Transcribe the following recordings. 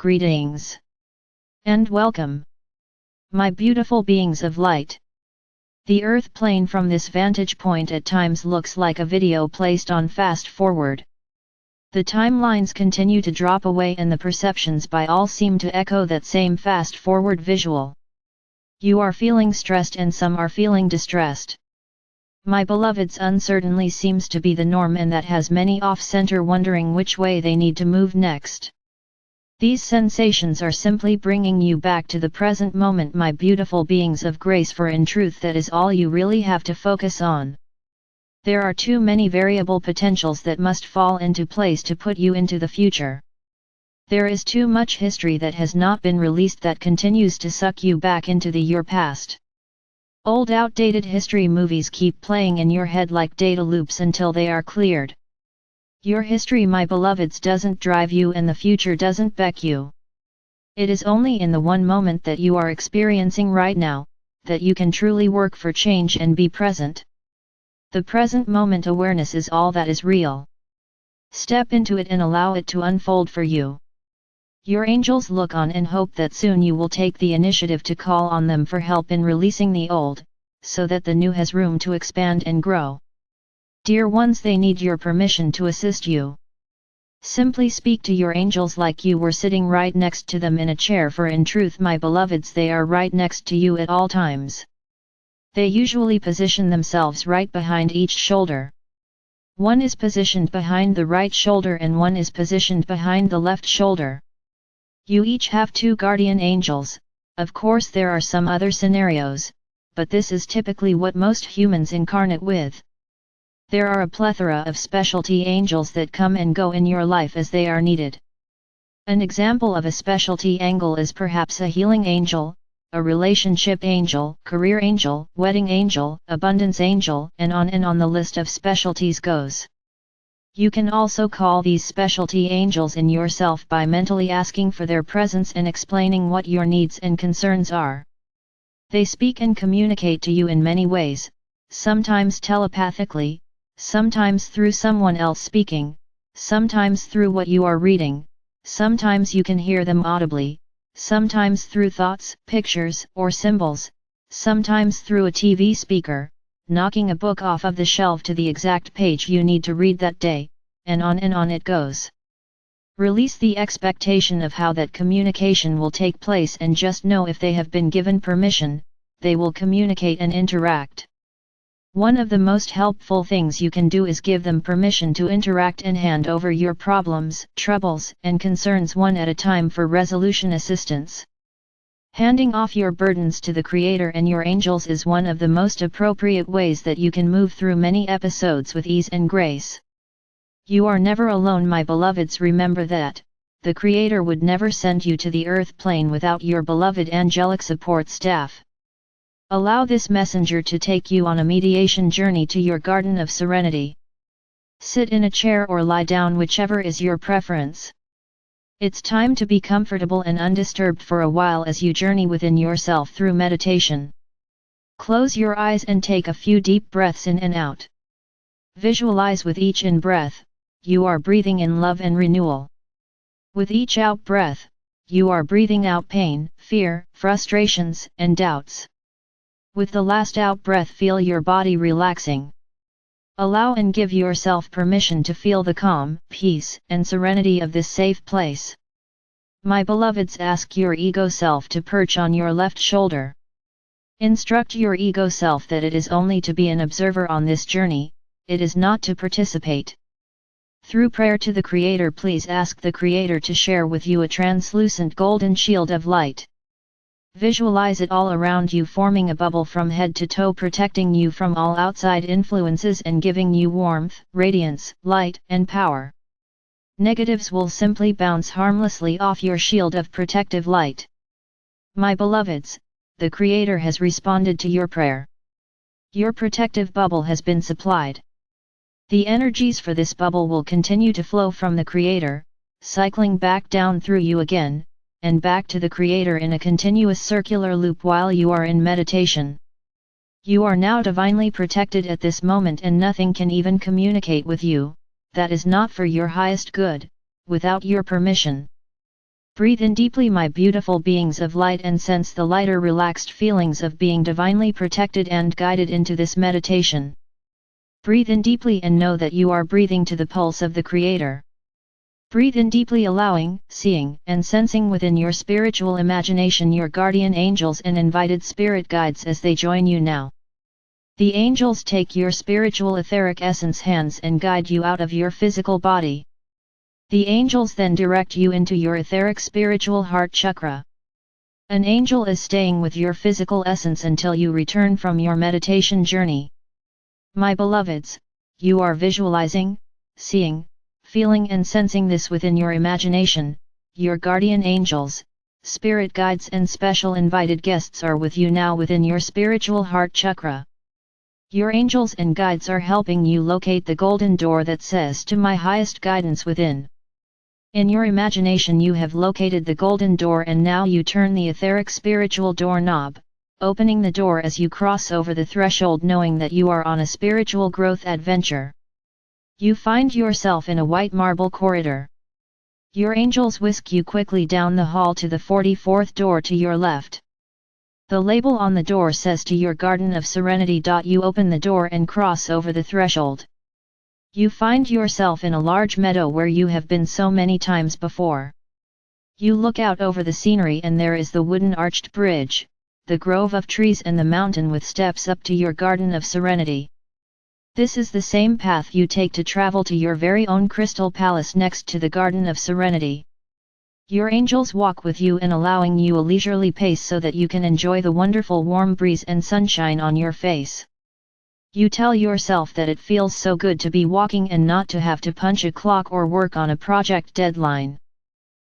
Greetings and welcome, my beautiful beings of light. The earth plane from this vantage point at times looks like a video placed on fast forward. The timelines continue to drop away and the perceptions by all seem to echo that same fast forward visual. You are feeling stressed and some are feeling distressed. My beloveds, uncertainty seems to be the norm, and that has many off-center wondering which way they need to move next. These sensations are simply bringing you back to the present moment, my beautiful beings of grace, for in truth that is all you really have to focus on. There are too many variable potentials that must fall into place to put you into the future. There is too much history that has not been released that continues to suck you back into your past. Old outdated history movies keep playing in your head like data loops until they are cleared. Your history, my beloveds, doesn't drive you and the future doesn't beck you. It is only in the one moment that you are experiencing right now, that you can truly work for change and be present. The present moment awareness is all that is real. Step into it and allow it to unfold for you. Your angels look on and hope that soon you will take the initiative to call on them for help in releasing the old, so that the new has room to expand and grow. Dear ones, they need your permission to assist you. Simply speak to your angels like you were sitting right next to them in a chair, for in truth, my beloveds, they are right next to you at all times. They usually position themselves right behind each shoulder. One is positioned behind the right shoulder and one is positioned behind the left shoulder. You each have two guardian angels. Of course there are some other scenarios, but this is typically what most humans incarnate with. There are a plethora of specialty angels that come and go in your life as they are needed. An example of a specialty angel is perhaps a healing angel, a relationship angel, career angel, wedding angel, abundance angel, and on the list of specialties goes. You can also call these specialty angels in yourself by mentally asking for their presence and explaining what your needs and concerns are. They speak and communicate to you in many ways, sometimes telepathically, sometimes through someone else speaking, sometimes through what you are reading, sometimes you can hear them audibly, sometimes through thoughts, pictures, or symbols, sometimes through a TV speaker, knocking a book off of the shelf to the exact page you need to read that day, and on it goes. Release the expectation of how that communication will take place and just know if they have been given permission, they will communicate and interact. One of the most helpful things you can do is give them permission to interact and hand over your problems, troubles, and concerns one at a time for resolution assistance. Handing off your burdens to the Creator and your angels is one of the most appropriate ways that you can move through many episodes with ease and grace. You are never alone, my beloveds. Remember that the Creator would never send you to the earth plane without your beloved angelic support staff. Allow this messenger to take you on a mediation journey to your garden of serenity. Sit in a chair or lie down, whichever is your preference. It's time to be comfortable and undisturbed for a while as you journey within yourself through meditation. Close your eyes and take a few deep breaths in and out. Visualize with each in-breath, you are breathing in love and renewal. With each out-breath, you are breathing out pain, fear, frustrations, and doubts. With the last out-breath, feel your body relaxing. Allow and give yourself permission to feel the calm, peace, and serenity of this safe place. My beloveds, ask your ego self to perch on your left shoulder. Instruct your ego self that it is only to be an observer on this journey, it is not to participate. Through prayer to the Creator, please ask the Creator to share with you a translucent golden shield of light. Visualize it all around you, forming a bubble from head to toe, protecting you from all outside influences and giving you warmth, radiance, light, and power. Negatives will simply bounce harmlessly off your shield of protective light. My beloveds, the Creator has responded to your prayer. Your protective bubble has been supplied. The energies for this bubble will continue to flow from the Creator, cycling back down through you again, and back to the Creator in a continuous circular loop while you are in meditation. You are now divinely protected at this moment, and nothing can even communicate with you, that is not for your highest good, without your permission. Breathe in deeply, my beautiful beings of light, and sense the lighter, relaxed feelings of being divinely protected and guided into this meditation. Breathe in deeply and know that you are breathing to the pulse of the Creator. Breathe in deeply, allowing, seeing, and sensing within your spiritual imagination your guardian angels and invited spirit guides as they join you now. The angels take your spiritual etheric essence hands and guide you out of your physical body. The angels then direct you into your etheric spiritual heart chakra. An angel is staying with your physical essence until you return from your meditation journey. My beloveds, you are visualizing, seeing, feeling and sensing this within your imagination. Your guardian angels, spirit guides and special invited guests are with you now within your spiritual heart chakra. Your angels and guides are helping you locate the golden door that says to my highest guidance within. In your imagination you have located the golden door, and now you turn the etheric spiritual door knob, opening the door as you cross over the threshold, knowing that you are on a spiritual growth adventure. You find yourself in a white marble corridor. Your angels whisk you quickly down the hall to the 44th door to your left. The label on the door says to your Garden of Serenity. You open the door and cross over the threshold. You find yourself in a large meadow where you have been so many times before. You look out over the scenery and there is the wooden arched bridge, the grove of trees and the mountain with steps up to your Garden of Serenity. This is the same path you take to travel to your very own crystal palace next to the Garden of Serenity. Your angels walk with you and allowing you a leisurely pace so that you can enjoy the wonderful warm breeze and sunshine on your face. You tell yourself that it feels so good to be walking and not to have to punch a clock or work on a project deadline.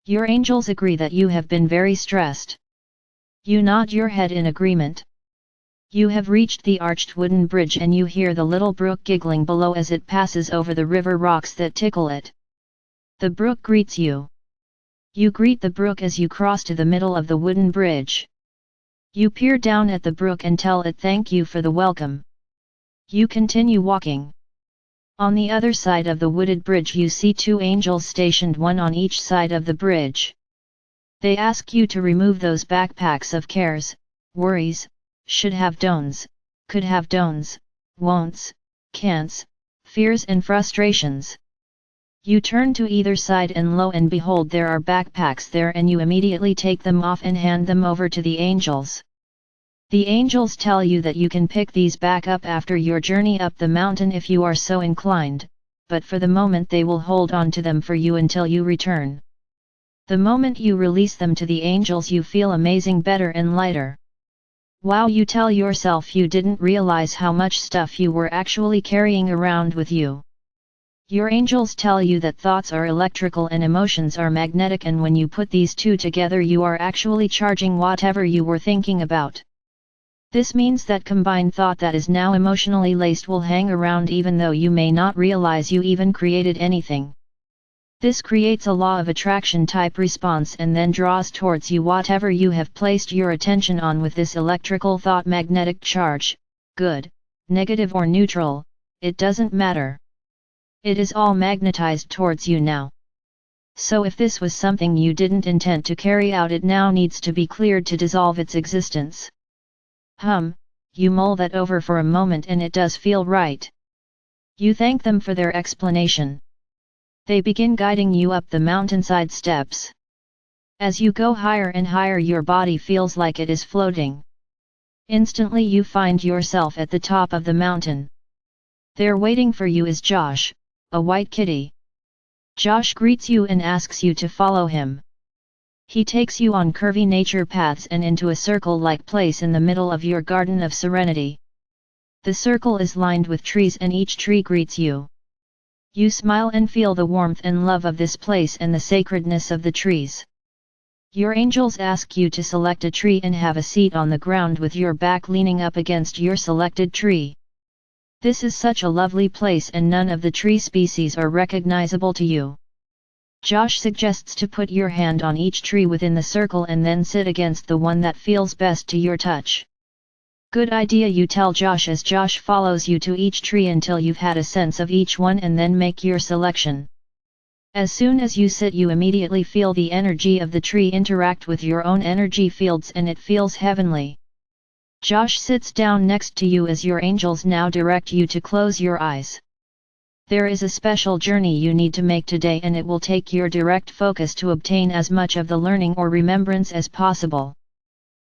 Your angels agree that you have been very stressed. You nod your head in agreement. You have reached the arched wooden bridge and you hear the little brook giggling below as it passes over the river rocks that tickle it. The brook greets you. You greet the brook as you cross to the middle of the wooden bridge. You peer down at the brook and tell it thank you for the welcome. You continue walking. On the other side of the wooded bridge you see two angels stationed, one on each side of the bridge. They ask you to remove those backpacks of cares, worries, should have don'ts, could have don'ts, won'ts, can'ts, fears and frustrations. You turn to either side and lo and behold there are backpacks there, and you immediately take them off and hand them over to the angels. The angels tell you that you can pick these back up after your journey up the mountain if you are so inclined, but for the moment they will hold on to them for you until you return. The moment you release them to the angels you feel amazing, better and lighter. Wow, you tell yourself you didn't realize how much stuff you were actually carrying around with you. Your angels tell you that thoughts are electrical and emotions are magnetic, and when you put these two together you are actually charging whatever you were thinking about. This means that combined thought that is now emotionally laced will hang around even though you may not realize you even created anything. This creates a law of attraction type response and then draws towards you whatever you have placed your attention on with this electrical thought magnetic charge, good, negative or neutral, it doesn't matter. It is all magnetized towards you now. So if this was something you didn't intend to carry out, it now needs to be cleared to dissolve its existence. You mull that over for a moment and it does feel right. You thank them for their explanation. They begin guiding you up the mountainside steps. As you go higher and higher your body feels like it is floating. Instantly you find yourself at the top of the mountain. There waiting for you is Josh, a white kitty. Josh greets you and asks you to follow him. He takes you on curvy nature paths and into a circle-like place in the middle of your Garden of Serenity. The circle is lined with trees and each tree greets you. You smile and feel the warmth and love of this place and the sacredness of the trees. Your angels ask you to select a tree and have a seat on the ground with your back leaning up against your selected tree. This is such a lovely place and none of the tree species are recognizable to you. Josh suggests to put your hand on each tree within the circle and then sit against the one that feels best to your touch. Good idea, you tell Josh as Josh follows you to each tree until you've had a sense of each one and then make your selection. As soon as you sit, you immediately feel the energy of the tree interact with your own energy fields and it feels heavenly. Josh sits down next to you as your angels now direct you to close your eyes. There is a special journey you need to make today, and it will take your direct focus to obtain as much of the learning or remembrance as possible.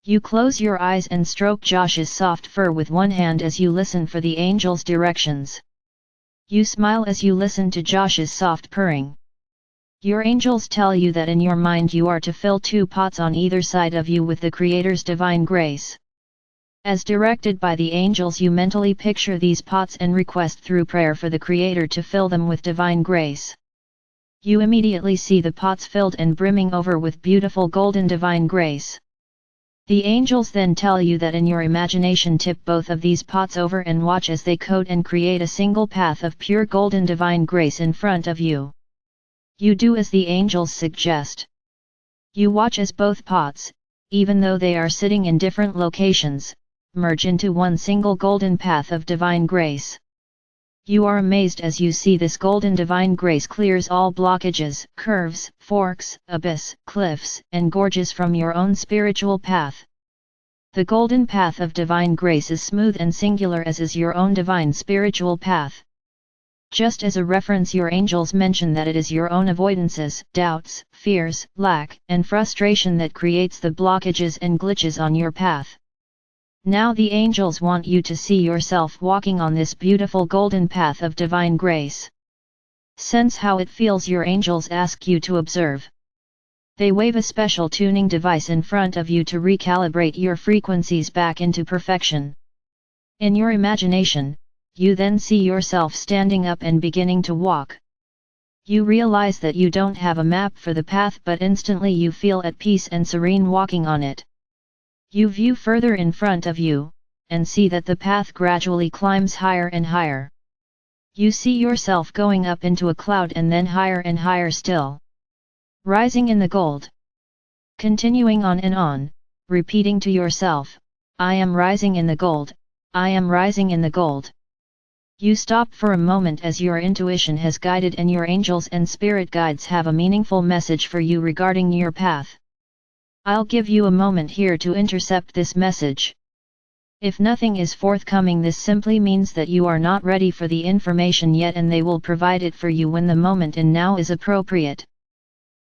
You close your eyes and stroke Josh's soft fur with one hand as you listen for the angels' directions. You smile as you listen to Josh's soft purring. Your angels tell you that in your mind you are to fill 2 pots on either side of you with the Creator's divine grace. As directed by the angels, you mentally picture these pots and request through prayer for the Creator to fill them with divine grace. You immediately see the pots filled and brimming over with beautiful golden divine grace. The angels then tell you that in your imagination tip both of these pots over and watch as they coat and create a single path of pure golden divine grace in front of you. You do as the angels suggest. You watch as both pots, even though they are sitting in different locations, merge into one single golden path of divine grace. You are amazed as you see this golden divine grace clears all blockages, curves, forks, abyss, cliffs, and gorges from your own spiritual path. The golden path of divine grace is smooth and singular, as is your own divine spiritual path. Just as a reference, your angels mention that it is your own avoidances, doubts, fears, lack, and frustration that creates the blockages and glitches on your path. Now the angels want you to see yourself walking on this beautiful golden path of divine grace. Sense how it feels. Your angels ask you to observe. They wave a special tuning device in front of you to recalibrate your frequencies back into perfection. In your imagination, you then see yourself standing up and beginning to walk. You realize that you don't have a map for the path, but instantly you feel at peace and serene walking on it. You view further in front of you, and see that the path gradually climbs higher and higher. You see yourself going up into a cloud and then higher and higher still. Rising in the gold. Continuing on and on, repeating to yourself, I am rising in the gold, I am rising in the gold. You stop for a moment as your intuition has guided and your angels and spirit guides have a meaningful message for you regarding your path. I'll give you a moment here to intercept this message. If nothing is forthcoming, this simply means that you are not ready for the information yet, and they will provide it for you when the moment and now is appropriate.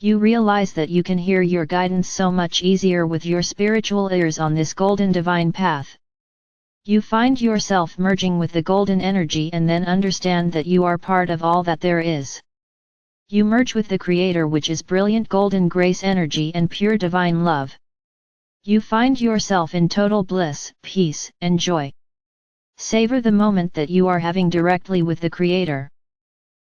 You realize that you can hear your guidance so much easier with your spiritual ears on this golden divine path. You find yourself merging with the golden energy and then understand that you are part of all that there is. You merge with the Creator, which is brilliant golden grace energy and pure divine love. You find yourself in total bliss, peace, and joy. Savor the moment that you are having directly with the Creator.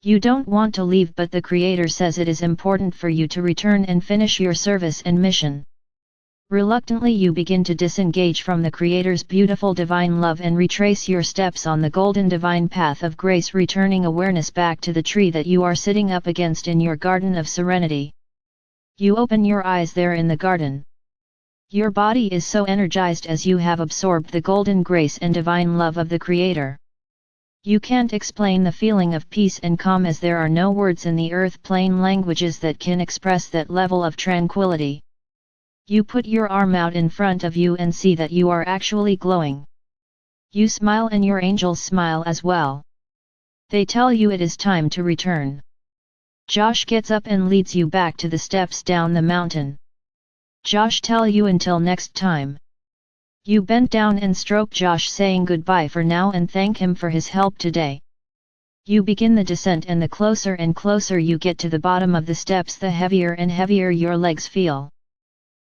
You don't want to leave, but the Creator says it is important for you to return and finish your service and mission. Reluctantly you begin to disengage from the Creator's beautiful divine love and retrace your steps on the golden divine path of grace, returning awareness back to the tree that you are sitting up against in your garden of serenity. You open your eyes there in the garden. Your body is so energized as you have absorbed the golden grace and divine love of the Creator. You can't explain the feeling of peace and calm, as there are no words in the earth plane languages that can express that level of tranquility. You put your arm out in front of you and see that you are actually glowing. You smile and your angels smile as well. They tell you it is time to return. Josh gets up and leads you back to the steps down the mountain. Josh tell you until next time. You bend down and stroke Josh, saying goodbye for now and thank him for his help today. You begin the descent, and the closer and closer you get to the bottom of the steps, the heavier and heavier your legs feel.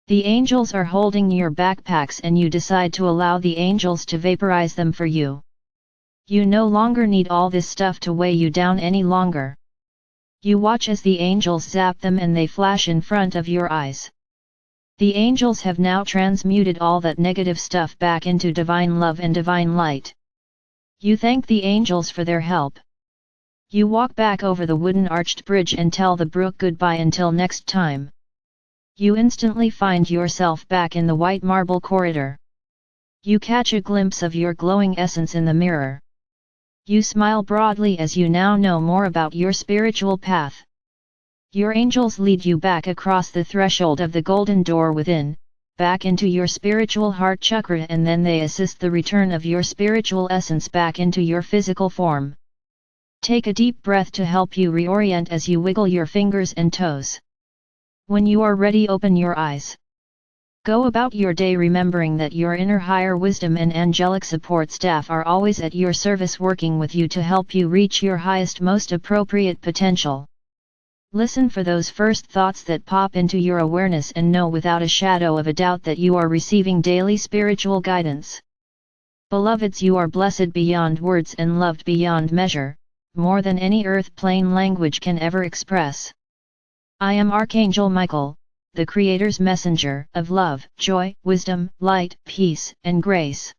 The angels are holding your backpacks and you decide to allow the angels to vaporize them for you. You no longer need all this stuff to weigh you down any longer. You watch as the angels zap them and they flash in front of your eyes. The angels have now transmuted all that negative stuff back into divine love and divine light. You thank the angels for their help. You walk back over the wooden arched bridge and tell the brook goodbye until next time. You instantly find yourself back in the white marble corridor. You catch a glimpse of your glowing essence in the mirror. You smile broadly as you now know more about your spiritual path. Your angels lead you back across the threshold of the golden door within, back into your spiritual heart chakra, and then they assist the return of your spiritual essence back into your physical form. Take a deep breath to help you reorient as you wiggle your fingers and toes. When you are ready, open your eyes. Go about your day remembering that your inner higher wisdom and angelic support staff are always at your service, working with you to help you reach your highest, most appropriate potential. Listen for those first thoughts that pop into your awareness and know without a shadow of a doubt that you are receiving daily spiritual guidance. Beloveds, you are blessed beyond words and loved beyond measure, more than any earth plane language can ever express. I am Archangel Michael, the Creator's messenger of love, joy, wisdom, light, peace, and grace.